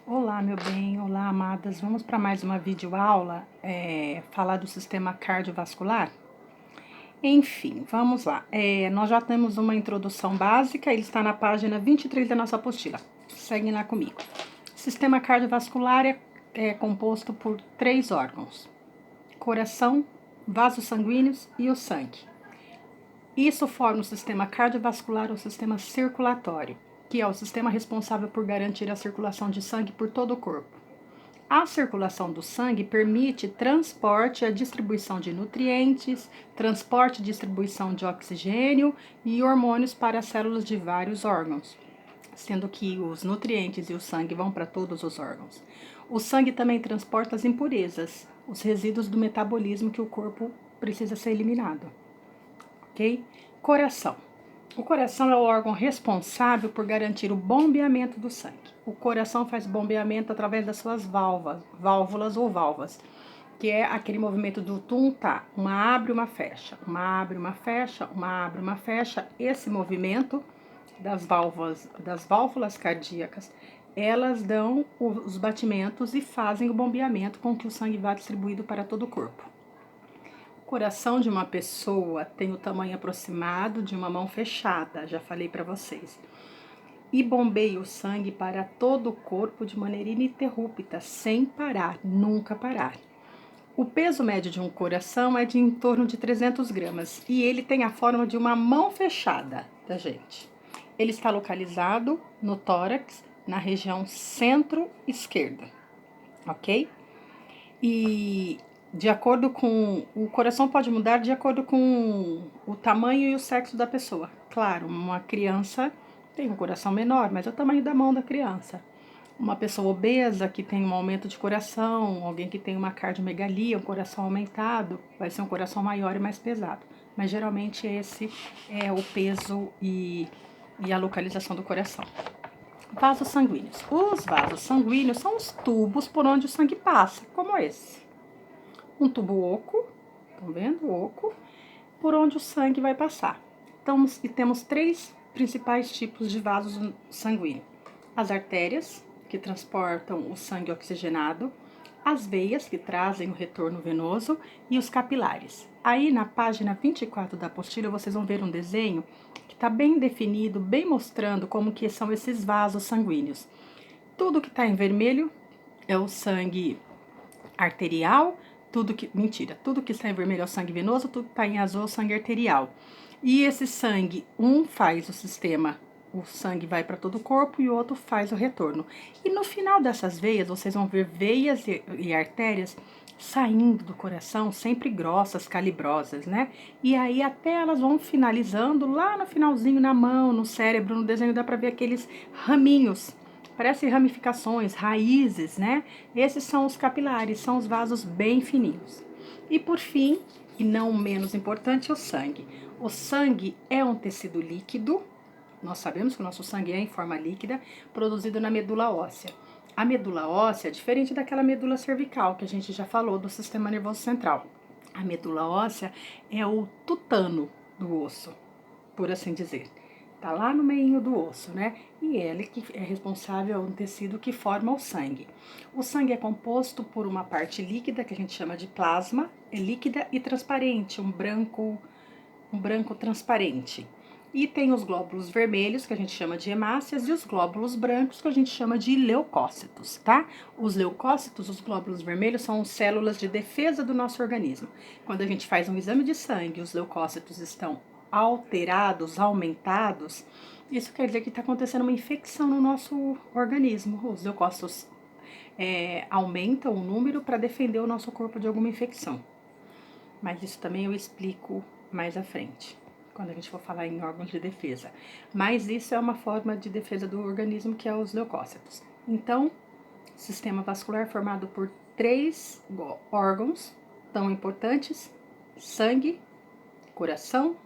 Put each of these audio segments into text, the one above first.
Olá, meu bem, olá, amadas. Vamos para mais uma videoaula, falar do sistema cardiovascular? Enfim, vamos lá. Nós já temos uma introdução básica, ele está na página 23 da nossa apostila. Segue lá comigo. O sistema cardiovascular é composto por três órgãos: coração, vasos sanguíneos e o sangue. Isso forma o sistema cardiovascular ou sistema circulatório, que é o sistema responsável por garantir a circulação de sangue por todo o corpo. A circulação do sangue permite transporte e distribuição de nutrientes, transporte e distribuição de oxigênio e hormônios para as células de vários órgãos, sendo que os nutrientes e o sangue vão para todos os órgãos. O sangue também transporta as impurezas, os resíduos do metabolismo que o corpo precisa ser eliminado. Ok? Coração. O coração é o órgão responsável por garantir o bombeamento do sangue. O coração faz bombeamento através das suas válvulas ou valvas, que é aquele movimento do tum-tá, uma abre, uma fecha, uma abre, uma fecha, uma abre, uma fecha. Esse movimento das válvulas cardíacas, elas dão os batimentos e fazem o bombeamento com que o sangue vá distribuído para todo o corpo. O coração de uma pessoa tem o tamanho aproximado de uma mão fechada, já falei para vocês, e bombeia o sangue para todo o corpo de maneira ininterrupta, sem parar, nunca parar. O peso médio de um coração é de em torno de 300 gramas e ele tem a forma de uma mão fechada da gente. Ele está localizado no tórax, na região centro-esquerda, ok? E de acordo com... O coração pode mudar de acordo com o tamanho e o sexo da pessoa. Claro, uma criança tem um coração menor, mas é o tamanho da mão da criança. Uma pessoa obesa que tem um aumento de coração, alguém que tem uma cardiomegalia, um coração aumentado, vai ser um coração maior e mais pesado. Mas geralmente esse é o peso e a localização do coração. Vasos sanguíneos. Os vasos sanguíneos são os tubos por onde o sangue passa, como esse. Um tubo oco, estão vendo? Oco, por onde o sangue vai passar. Então, e temos três principais tipos de vasos sanguíneos: as artérias, que transportam o sangue oxigenado, as veias, que trazem o retorno venoso, e os capilares. Aí na página 24 da apostila vocês vão ver um desenho que está bem definido, bem mostrando como que são esses vasos sanguíneos. Tudo que está em vermelho é o sangue arterial, tudo que está em vermelho é o sangue venoso, tudo que está em azul é o sangue arterial. E esse sangue, um faz o sistema, o sangue vai para todo o corpo e o outro faz o retorno. E no final dessas veias, vocês vão ver veias e artérias saindo do coração, sempre grossas, calibrosas, né? E aí até elas vão finalizando lá no finalzinho, na mão, no cérebro, no desenho dá para ver aqueles raminhos. Parecem ramificações, raízes, né? Esses são os capilares, são os vasos bem fininhos. E por fim, e não menos importante, o sangue. O sangue é um tecido líquido. Nós sabemos que o nosso sangue é em forma líquida, produzido na medula óssea. A medula óssea é diferente daquela medula cervical que a gente já falou do sistema nervoso central. A medula óssea é o tutano do osso, por assim dizer. Tá lá no meio do osso, né? E ele que é responsável, um tecido que forma o sangue. O sangue é composto por uma parte líquida, que a gente chama de plasma, é líquida e transparente, um branco transparente. E tem os glóbulos vermelhos, que a gente chama de hemácias, e os glóbulos brancos, que a gente chama de leucócitos, tá? Os leucócitos, os glóbulos vermelhos, são células de defesa do nosso organismo. Quando a gente faz um exame de sangue, os leucócitos estão alterados, aumentados, isso quer dizer que está acontecendo uma infecção no nosso organismo. Os leucócitos aumentam o número para defender o nosso corpo de alguma infecção. Mas isso também eu explico mais à frente, quando a gente for falar em órgãos de defesa. Mas isso é uma forma de defesa do organismo, que é os leucócitos. Então, sistema vascular formado por três órgãos tão importantes: sangue, coração,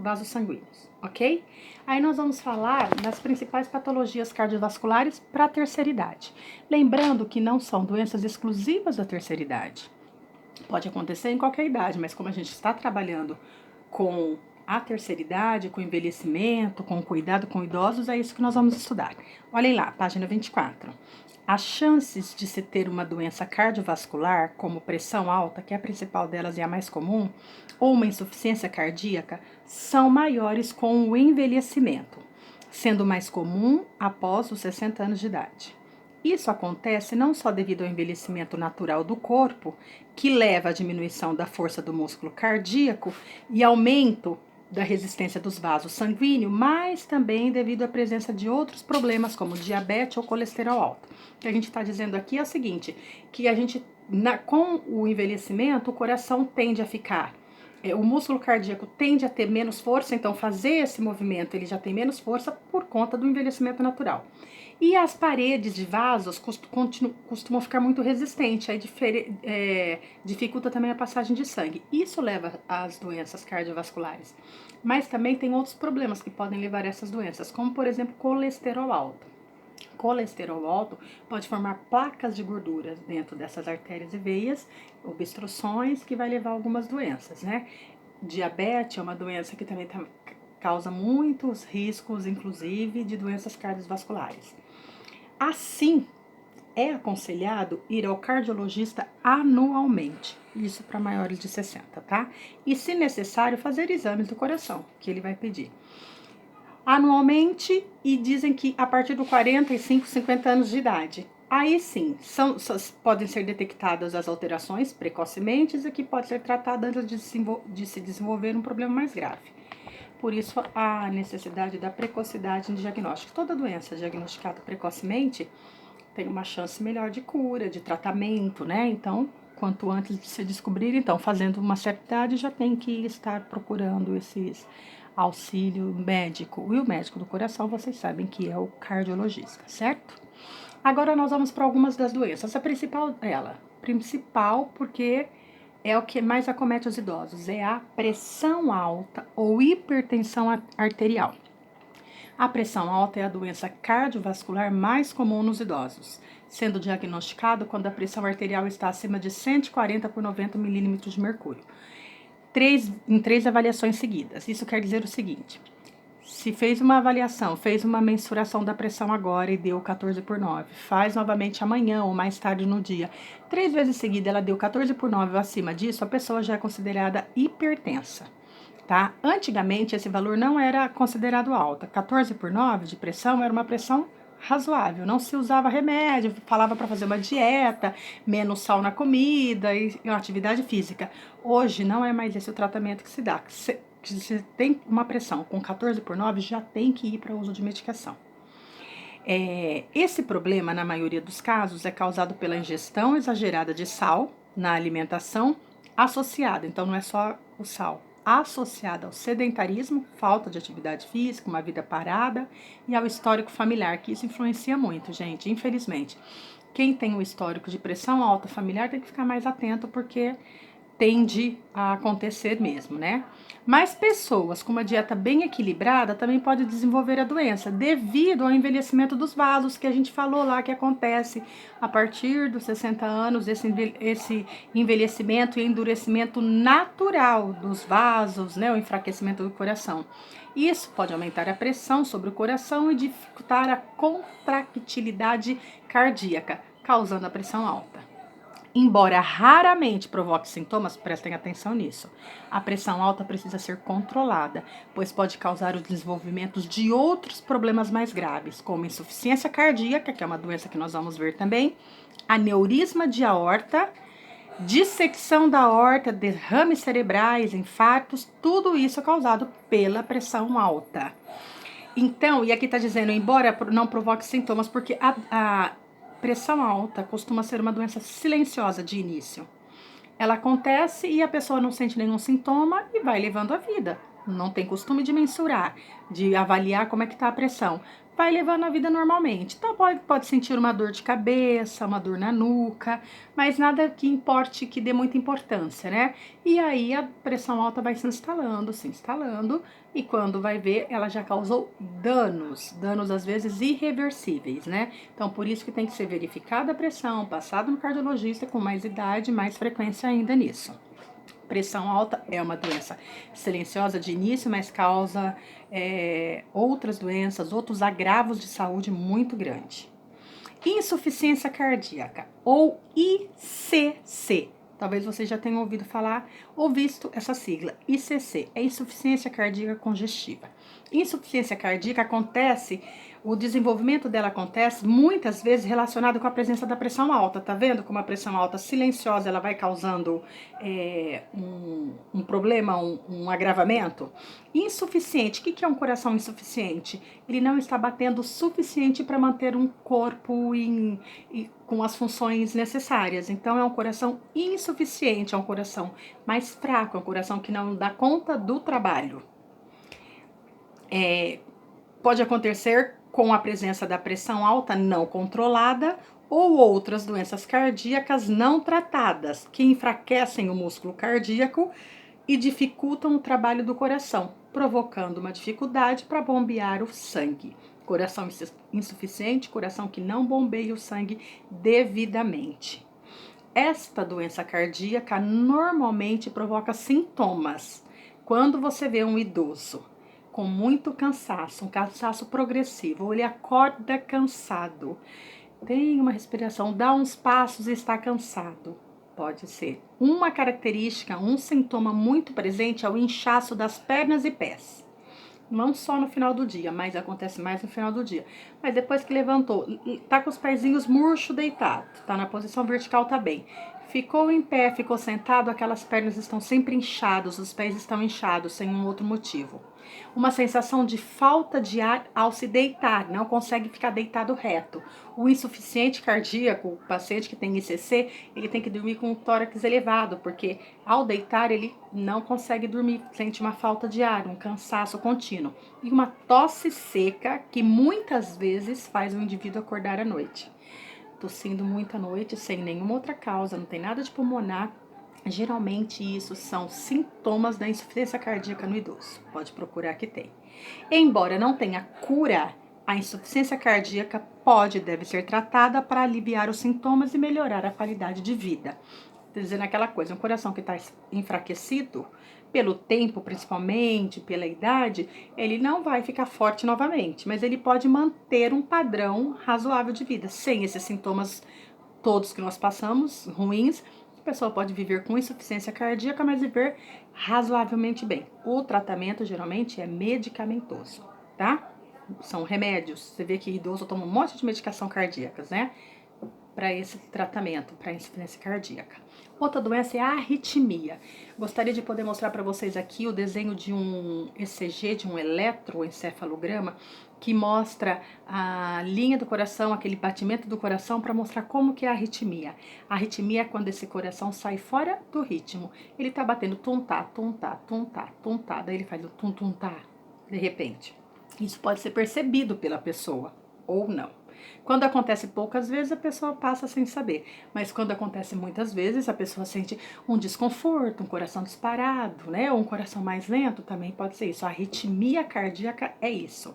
vasos sanguíneos, ok? Aí nós vamos falar das principais patologias cardiovasculares para a terceira idade. Lembrando que não são doenças exclusivas da terceira idade. Pode acontecer em qualquer idade, mas como a gente está trabalhando com A terceira idade, com o envelhecimento, com o cuidado com idosos, é isso que nós vamos estudar. Olhem lá, página 24. As chances de se ter uma doença cardiovascular, como pressão alta, que é a principal delas e a mais comum, ou uma insuficiência cardíaca, são maiores com o envelhecimento, sendo mais comum após os 60 anos de idade. Isso acontece não só devido ao envelhecimento natural do corpo, que leva à diminuição da força do músculo cardíaco e aumento da resistência dos vasos sanguíneos, mas também devido à presença de outros problemas como diabetes ou colesterol alto. O que a gente está dizendo aqui é o seguinte, que a gente, com o envelhecimento, o coração tende a ficar, o músculo cardíaco tende a ter menos força, então fazer esse movimento ele já tem menos força por conta do envelhecimento natural. E as paredes de vasos costumam ficar muito resistentes, aí dificulta também a passagem de sangue. Isso leva às doenças cardiovasculares. Mas também tem outros problemas que podem levar a essas doenças, como por exemplo colesterol alto. Colesterol alto pode formar placas de gordura dentro dessas artérias e veias, obstruções que vai levar a algumas doenças, né? Diabetes é uma doença que também causa muitos riscos, inclusive de doenças cardiovasculares. Assim, é aconselhado ir ao cardiologista anualmente, isso para maiores de 60, tá? E, se necessário, fazer exames do coração, que ele vai pedir. Anualmente, e dizem que a partir dos 45, 50 anos de idade. Aí sim, podem ser detectadas as alterações precocemente e que pode ser tratada antes de se desenvolver um problema mais grave. Por isso, a necessidade da precocidade no diagnóstico. Toda doença diagnosticada precocemente tem uma chance melhor de cura, de tratamento, né? Então, quanto antes de se descobrir, então, fazendo uma certa idade, já tem que estar procurando esses auxílio médico. E o médico do coração, vocês sabem que é o cardiologista, certo? Agora nós vamos para algumas das doenças. A principal porque é o que mais acomete os idosos, é a pressão alta ou hipertensão arterial. A pressão alta é a doença cardiovascular mais comum nos idosos, sendo diagnosticado quando a pressão arterial está acima de 140 por 90 milímetros de mercúrio. Em 3 avaliações seguidas. Isso quer dizer o seguinte: se fez uma avaliação, fez uma mensuração da pressão agora e deu 14 por 9, faz novamente amanhã ou mais tarde no dia, 3 vezes seguida ela deu 14 por 9 ou acima disso, a pessoa já é considerada hipertensa, tá? Antigamente esse valor não era considerado alta, 14 por 9 de pressão era uma pressão razoável, não se usava remédio, falava para fazer uma dieta, menos sal na comida e uma atividade física. Hoje não é mais esse o tratamento que se dá. Se tem uma pressão com 14 por 9, já tem que ir para o uso de medicação. Esse problema, na maioria dos casos, é causado pela ingestão exagerada de sal na alimentação associada, então não é só o sal, associada ao sedentarismo, falta de atividade física, uma vida parada e ao histórico familiar, que isso influencia muito, gente, infelizmente. Quem tem o histórico de pressão alta familiar tem que ficar mais atento porque tende a acontecer mesmo, né? Mas pessoas com uma dieta bem equilibrada também podem desenvolver a doença devido ao envelhecimento dos vasos que a gente falou lá que acontece a partir dos 60 anos, esse envelhecimento e endurecimento natural dos vasos, né? O enfraquecimento do coração. Isso pode aumentar a pressão sobre o coração e dificultar a contractilidade cardíaca, causando a pressão alta. Embora raramente provoque sintomas, prestem atenção nisso. A pressão alta precisa ser controlada, pois pode causar o desenvolvimento de outros problemas mais graves, como insuficiência cardíaca, que é uma doença que nós vamos ver também, aneurisma de aorta, dissecção da aorta, derrames cerebrais, infartos, tudo isso é causado pela pressão alta. Então, e aqui está dizendo, embora não provoque sintomas, porque a pressão alta costuma ser uma doença silenciosa de início. Ela acontece e a pessoa não sente nenhum sintoma e vai levando a vida. Não tem costume de mensurar, de avaliar como é que está a pressão. Vai levando a vida normalmente. Então pode sentir uma dor de cabeça, uma dor na nuca, mas nada que importe, que dê muita importância, né? E aí a pressão alta vai se instalando, e quando vai ver, ela já causou danos às vezes irreversíveis, né? Então por isso que tem que ser verificada a pressão, passado no cardiologista com mais idade, mais frequência ainda nisso. Pressão alta é uma doença silenciosa de início, mas causa outras doenças, outros agravos de saúde muito grande. Insuficiência cardíaca, ou ICC. Talvez você já tenha ouvido falar ou visto essa sigla. ICC é insuficiência cardíaca congestiva. Insuficiência cardíaca acontece, o desenvolvimento dela acontece muitas vezes relacionado com a presença da pressão alta. Tá vendo como a pressão alta silenciosa ela vai causando um problema, um agravamento? Insuficiente. O que é um coração insuficiente? Ele não está batendo o suficiente para manter um corpo com as funções necessárias. Então, é um coração insuficiente, é um coração mais fraco, é um coração que não dá conta do trabalho. Pode acontecer com a presença da pressão alta não controlada ou outras doenças cardíacas não tratadas, que enfraquecem o músculo cardíaco e dificultam o trabalho do coração, provocando uma dificuldade para bombear o sangue. Coração insuficiente, coração que não bombeia o sangue devidamente. Esta doença cardíaca normalmente provoca sintomas. Quando você vê um idoso com muito cansaço, um cansaço progressivo, ou ele acorda cansado, tem uma respiração, dá uns passos e está cansado. Pode ser. Uma característica, um sintoma muito presente é o inchaço das pernas e pés. Não só no final do dia, mas acontece mais no final do dia. Mas depois que levantou, tá com os pezinhos murcho deitado, tá na posição vertical, tá bem. Ficou em pé, ficou sentado, aquelas pernas estão sempre inchadas, os pés estão inchados, sem um outro motivo. Uma sensação de falta de ar ao se deitar, não consegue ficar deitado reto. O insuficiente cardíaco, o paciente que tem ICC, ele tem que dormir com o tórax elevado, porque ao deitar ele não consegue dormir, sente uma falta de ar, um cansaço contínuo. E uma tosse seca que muitas vezes faz o indivíduo acordar à noite. Tossindo muito à noite, sem nenhuma outra causa, não tem nada de pulmonar. Geralmente isso são sintomas da insuficiência cardíaca no idoso. Pode procurar que tem. Embora não tenha cura, a insuficiência cardíaca pode e deve ser tratada para aliviar os sintomas e melhorar a qualidade de vida. Dizendo aquela coisa, um coração que está enfraquecido, pelo tempo principalmente, pela idade, ele não vai ficar forte novamente, mas ele pode manter um padrão razoável de vida, sem esses sintomas todos que nós passamos, ruins. A pessoa pode viver com insuficiência cardíaca, mas viver razoavelmente bem. O tratamento geralmente é medicamentoso, tá? São remédios. Você vê que idoso toma um monte de medicação cardíacas, né? Para esse tratamento, para insuficiência cardíaca. Outra doença é a arritmia. Gostaria de poder mostrar para vocês aqui o desenho de um ECG, de um eletroencefalograma, que mostra a linha do coração, aquele batimento do coração, para mostrar como que é a arritmia. A arritmia é quando esse coração sai fora do ritmo. Ele tá batendo tum-tá, tum-tá, tum-tá, tum-tá, daí ele faz o tum-tum-tá, de repente. Isso pode ser percebido pela pessoa, ou não. Quando acontece poucas vezes, a pessoa passa sem saber. Mas quando acontece muitas vezes, a pessoa sente um desconforto, um coração disparado, né? Ou um coração mais lento, também pode ser isso. A arritmia cardíaca é isso.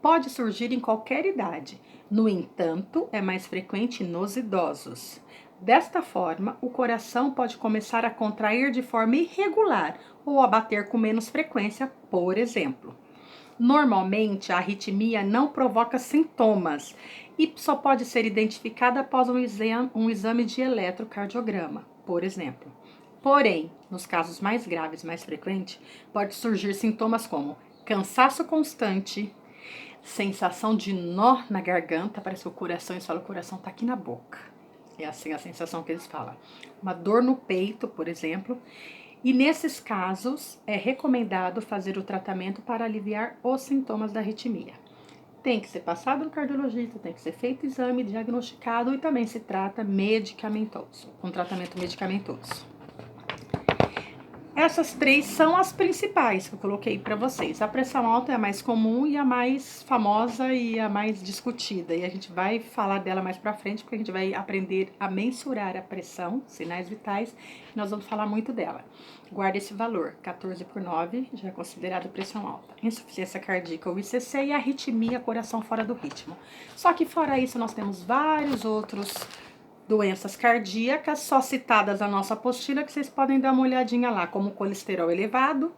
Pode surgir em qualquer idade. No entanto, é mais frequente nos idosos. Desta forma, o coração pode começar a contrair de forma irregular ou a bater com menos frequência, por exemplo. Normalmente, a arritmia não provoca sintomas e só pode ser identificada após um exame de eletrocardiograma, por exemplo. Porém, nos casos mais graves, mais frequentes, pode surgir sintomas como cansaço constante, sensação de nó na garganta, parece que o coração, eles falam, o coração tá aqui na boca. É assim a sensação que eles falam. Uma dor no peito, por exemplo. E nesses casos, é recomendado fazer o tratamento para aliviar os sintomas da arritmia. Tem que ser passado no cardiologista, tem que ser feito exame, diagnosticado e também se trata medicamentoso, com tratamento medicamentoso. Essas três são as principais que eu coloquei para vocês. A pressão alta é a mais comum e a mais famosa e a mais discutida. E a gente vai falar dela mais para frente, porque a gente vai aprender a mensurar a pressão, sinais vitais, e nós vamos falar muito dela. Guarda esse valor, 14/9, já é considerado pressão alta. Insuficiência cardíaca ou ICC e arritmia, coração fora do ritmo. Só que fora isso, nós temos vários outros doenças cardíacas, só citadas na nossa apostila, que vocês podem dar uma olhadinha lá, como o colesterol elevado,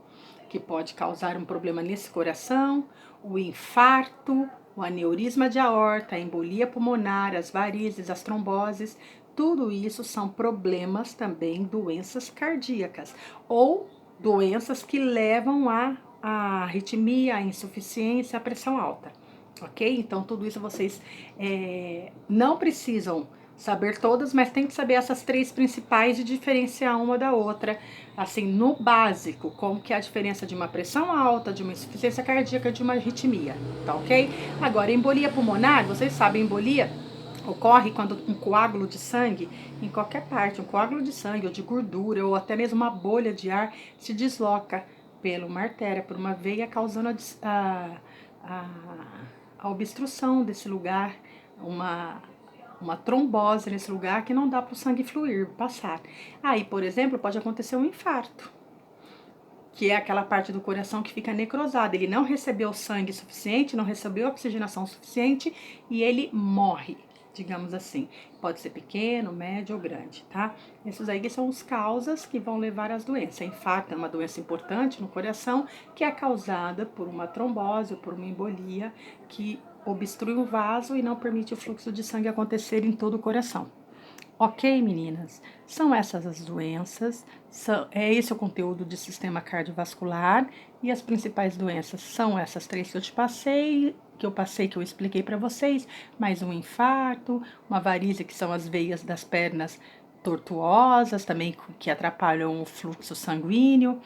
que pode causar um problema nesse coração, o infarto, o aneurisma de aorta, a embolia pulmonar, as varizes, as tromboses, tudo isso são problemas também, doenças cardíacas, ou doenças que levam a arritmia, a insuficiência, a pressão alta, ok? Então, tudo isso vocês não precisam saber todas, mas tem que saber essas três principais e diferenciar uma da outra, assim, no básico, como que é a diferença de uma pressão alta, de uma insuficiência cardíaca, de uma arritmia, tá ok? Agora, embolia pulmonar, vocês sabem, embolia ocorre quando um coágulo de sangue, em qualquer parte, um coágulo de sangue ou de gordura, ou até mesmo uma bolha de ar, se desloca pela uma artéria, por uma veia, causando a, a obstrução desse lugar, uma trombose nesse lugar que não dá para o sangue fluir, passar. Aí, por exemplo, pode acontecer um infarto, que é aquela parte do coração que fica necrosada. Ele não recebeu sangue suficiente, não recebeu oxigenação suficiente e ele morre, digamos assim. Pode ser pequeno, médio ou grande, tá? Esses aí são os causas que vão levar às doenças. Infarto é uma doença importante no coração que é causada por uma trombose ou por uma embolia que obstrui o vaso e não permite o fluxo de sangue acontecer em todo o coração. Ok, meninas? São essas as doenças, é esse o conteúdo de sistema cardiovascular e as principais doenças são essas três que eu te passei, que eu expliquei para vocês, mais um infarto, uma varíze, que são as veias das pernas tortuosas, também que atrapalham o fluxo sanguíneo,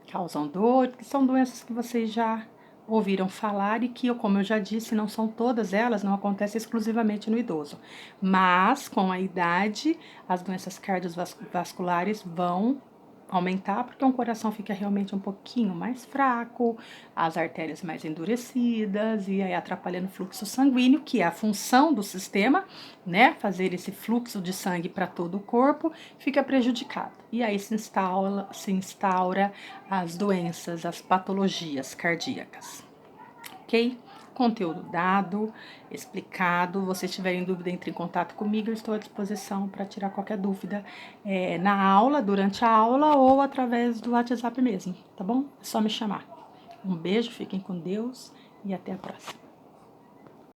causam dor, que são doenças que vocês já ouviram falar e que, como eu já disse, não são todas elas, não acontecem exclusivamente no idoso. Mas, com a idade, as doenças cardiovasculares vão aumentar porque o coração fica realmente um pouquinho mais fraco, as artérias mais endurecidas e aí atrapalhando o fluxo sanguíneo, que é a função do sistema, né? Fazer esse fluxo de sangue para todo o corpo, fica prejudicado. E aí se instaura as doenças, as patologias cardíacas, ok? Conteúdo dado, explicado. Se tiverem dúvida, entre em contato comigo. Eu estou à disposição para tirar qualquer dúvida na aula, durante a aula ou através do WhatsApp mesmo, tá bom? É só me chamar. Um beijo, fiquem com Deus e até a próxima.